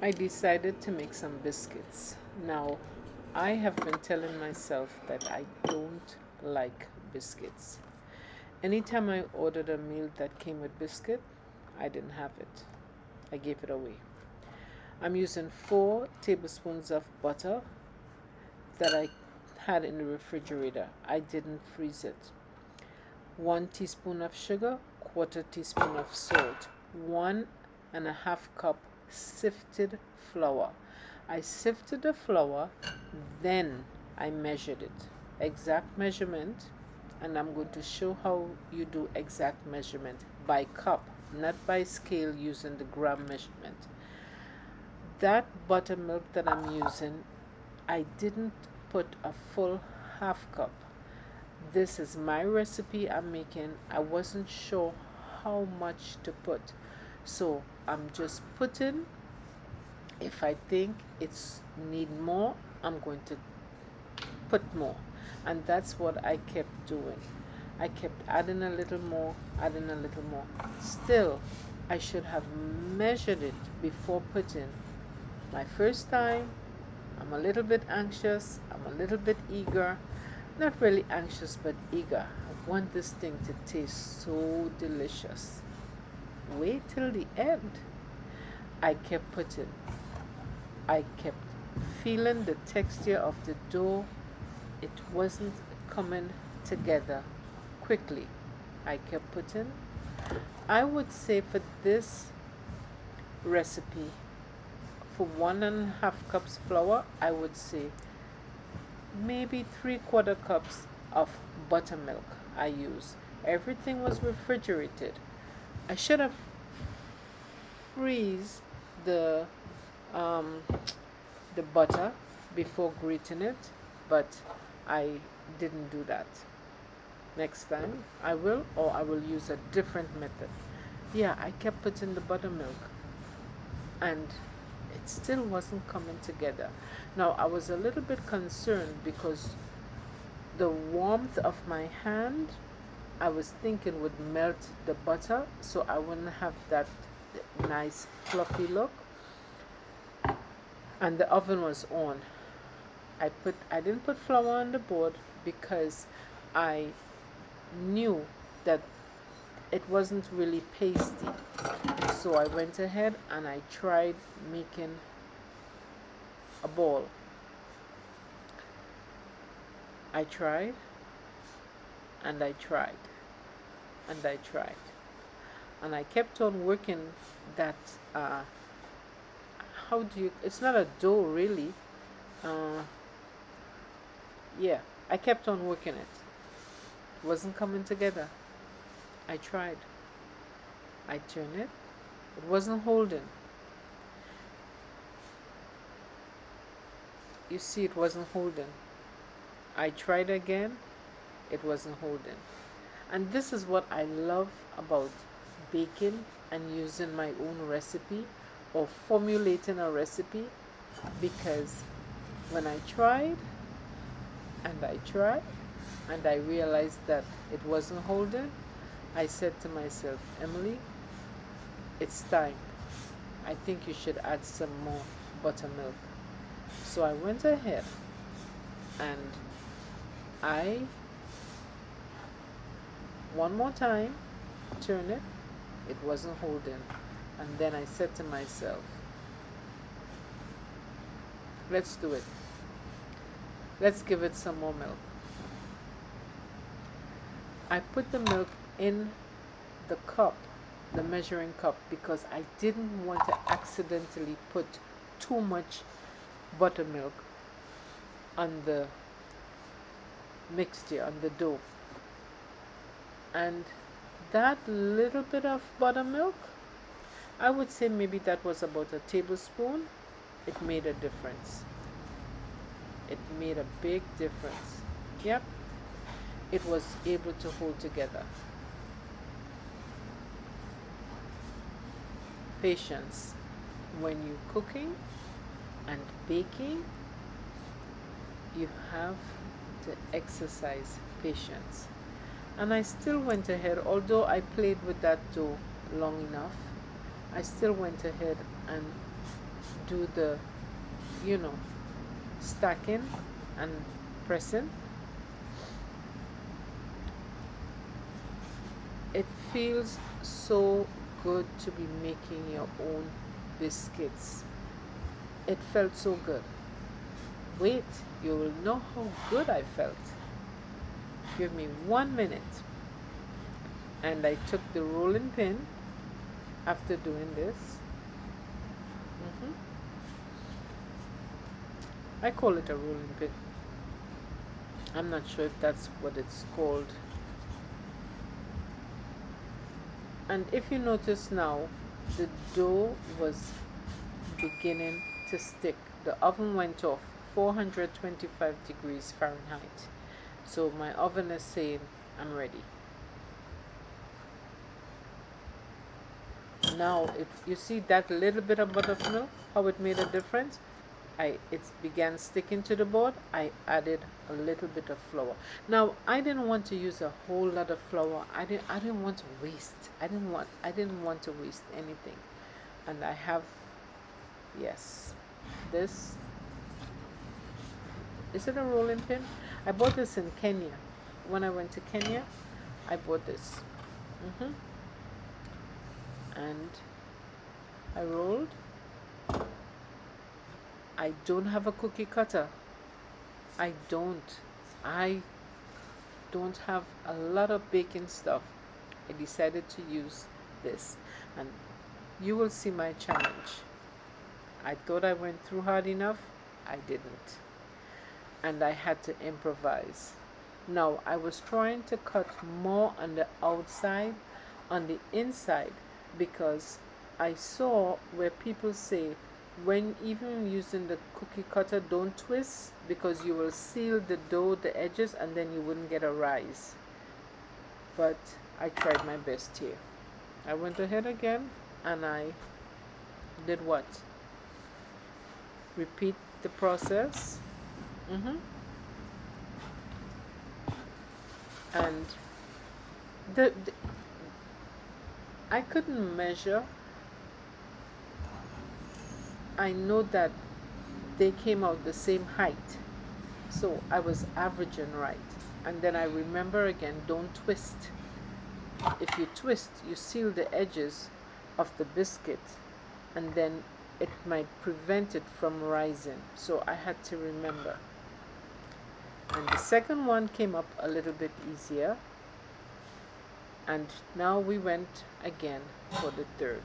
I decided to make some biscuits. Now, I have been telling myself that I don't like biscuits. Anytime I ordered a meal that came with biscuit, I didn't have it. I gave it away. I'm using 4 tablespoons of butter that I had in the refrigerator. I didn't freeze it. 1 teaspoon of sugar, quarter teaspoon of salt, 1.5 cup sifted flour. I sifted the flour, then I measured it. Exact measurement, and I'm going to show how you do exact measurement by cup, not by scale using the gram measurement. That buttermilk that I'm using, I didn't put a full half cup. This is my recipe I'm making. I wasn't sure how much to put, so I'm just putting. If I think it's need more, I'm going to put more, and that's what I kept doing. I kept adding a little more, adding a little more. Still, I should have measured it before putting. My first time, I'm a little bit anxious, I'm a little bit eager. Not really anxious, but eager. I want this thing to taste so delicious. Wait till the end. I kept putting. I kept feeling the texture of the dough. It wasn't coming together quickly. I kept putting. I would say for this recipe, for 1.5 cups flour, I would say maybe 3/4 cups of buttermilk I use. Everything was refrigerated. I should have freeze the um, the butter before grating it, but I didn't do that. Next time I will, or I will use a different method. Yeah, I kept putting the buttermilk, and it still wasn't coming together. Now, I was a little bit concerned because the warmth of my hand, I was thinking would melt the butter, so I wouldn't have that nice fluffy look. And the oven was on. I didn't put flour on the board because I knew that it wasn't really pasty. So I went ahead and I tried making a ball. I tried and I tried and I tried, and I kept on working that how do you, it's not a dough really. Yeah, I kept on working it. It wasn't coming together. I tried. I turned it. It wasn't holding. You see, it wasn't holding. I tried again. It wasn't holding. And this is what I love about baking and using my own recipe or formulating a recipe, because when I tried and I tried and I realized that it wasn't holding, I said to myself, Emily, it's time. I think you should add some more buttermilk. So I went ahead and I, one more time, turned it. It wasn't holding. And then I said to myself, let's do it. Let's give it some more milk. I put the milk in the cup, the measuring cup, because I didn't want to accidentally put too much buttermilk on the mixture, on the dough. And that little bit of buttermilk, I would say maybe that was about a tablespoon. It made a difference. It made a big difference. Yep. It was able to hold together. Patience. When you're cooking and baking, you have to exercise patience. And I still went ahead, although I played with that dough long enough, I still went ahead and do the, you know, stacking and pressing, it feels so good to be making your own biscuits. It felt so good. Wait, you will know how good I felt. Give me 1 minute. And I took the rolling pin after doing this. I call it a rolling pin. I'm not sure if that's what it's called. And if you notice now, the dough was beginning to stick. The oven went off 425 degrees Fahrenheit. So my oven is saying I'm ready. Now you see that little bit of buttermilk, how it made a difference? It began sticking to the board. I added a little bit of flour. Now I didn't want to use a whole lot of flour. I didn't want to waste. I didn't want to waste anything. And I have, yes, this. Is it a rolling pin? I bought this in Kenya. When I went to Kenya, I bought this. And I rolled. I don't have a cookie cutter. I don't have a lot of baking stuff. I decided to use this, and you will see my challenge. I thought I went through hard enough. I didn't. And I had to improvise. Now, I was trying to cut more on the outside, on the inside, because I saw where people say, when even using the cookie cutter, don't twist, because you will seal the dough, the edges, and then you wouldn't get a rise. But I tried my best here. I went ahead again and I did what? Repeat the process. And I couldn't measure. I know that they came out the same height, so I was averaging right. And then I remember again, don't twist. If you twist, you seal the edges of the biscuit, and then it might prevent it from rising. So I had to remember. And the second one came up a little bit easier, and now we went again for the third.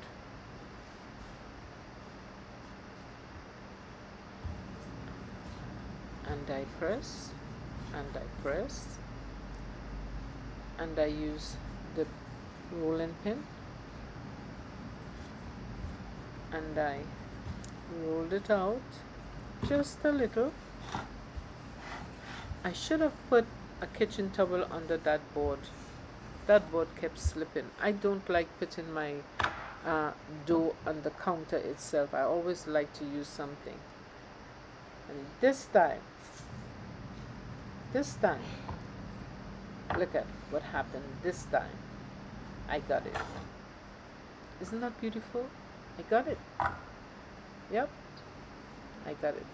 And I press, and I press, and I use the rolling pin, and I rolled it out just a little. I should have put a kitchen towel under that board. That board kept slipping. I don't like putting my dough on the counter itself. I always like to use something. And this time, look at what happened this time. I got it. Isn't that beautiful? I got it. Yep, I got it.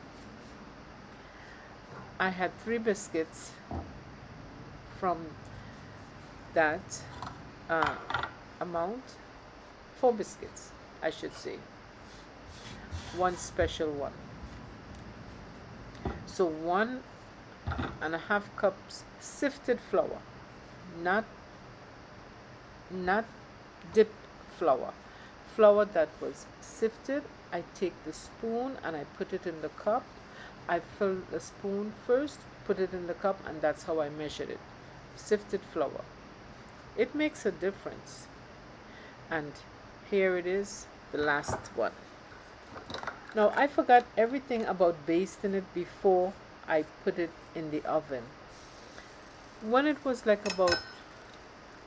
I had 3 biscuits from that amount. 4 biscuits, I should say. 1 special one. So 1.5 cups sifted flour, not dipped flour. Flour that was sifted. I take the spoon and I put it in the cup. I fill the spoon first, put it in the cup, and that's how I measured it. Sifted flour. It makes a difference. And here it is, the last one. Now I forgot everything about basting it before I put it in the oven. When it was like about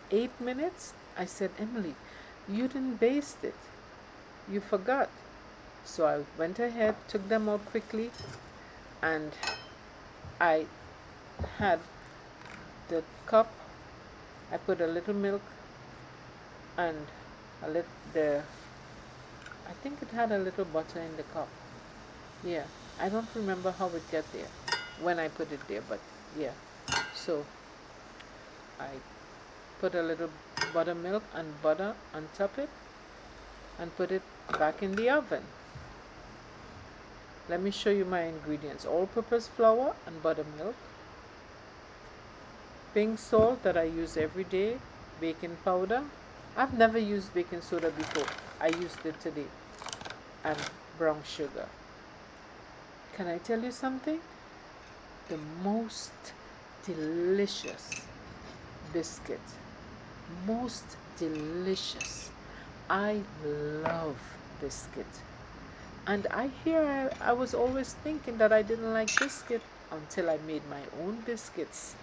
8 minutes, I said, Emily, you didn't baste it. You forgot. So I went ahead, took them out quickly, and I had the cup. I put a little milk and I think it had a little butter in the cup. Yeah, I don't remember how it got there when I put it there, but yeah. So I put a little buttermilk and butter on top it and put it back in the oven. Let me show you my ingredients: all-purpose flour and buttermilk, pink salt that I use every day, baking powder. I've never used baking soda before. I used it today, and brown sugar. Can I tell you something? The most delicious biscuit. Most delicious. I love biscuit. And I was always thinking that I didn't like biscuit until I made my own biscuits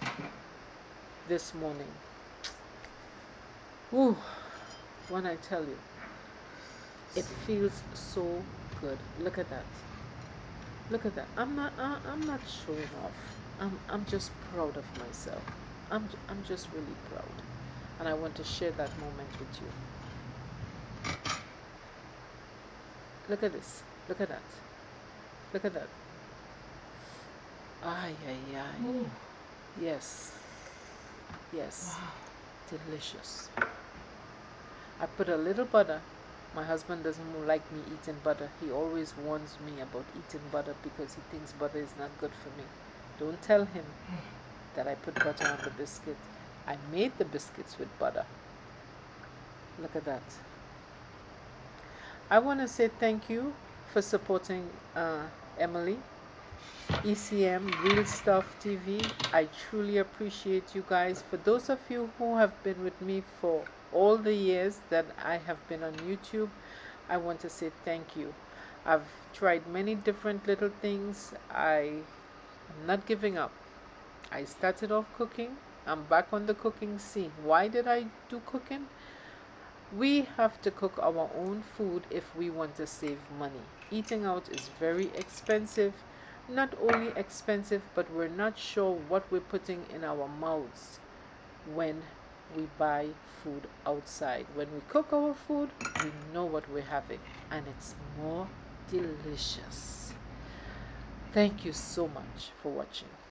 this morning. Ooh, when I tell you, it feels so good. Look at that. Look at that. I'm not showing off. I'm just proud of myself. I'm just really proud. And I want to share that moment with you. Look at this. Look at that. Look at that. Ay, ay, ay. Ooh. Yes. Yes. Wow. Delicious. I put a little butter. My husband doesn't like me eating butter. He always warns me about eating butter because he thinks butter is not good for me. Don't tell him that I put butter on the biscuit. I made the biscuits with butter. Look at that. I want to say thank you for supporting Emily, ECM, Real Stuff TV. I truly appreciate you guys. For those of you who have been with me for all the years that I have been on YouTube, I want to say thank you. I've tried many different little things. I am not giving up. I started off cooking. I'm back on the cooking scene. Why did I do cooking? We have to cook our own food if we want to save money. Eating out is very expensive. Not only expensive, but we're not sure what we're putting in our mouths when we buy food outside. When we cook our food, we know what we're having, and it's more delicious. Thank you so much for watching.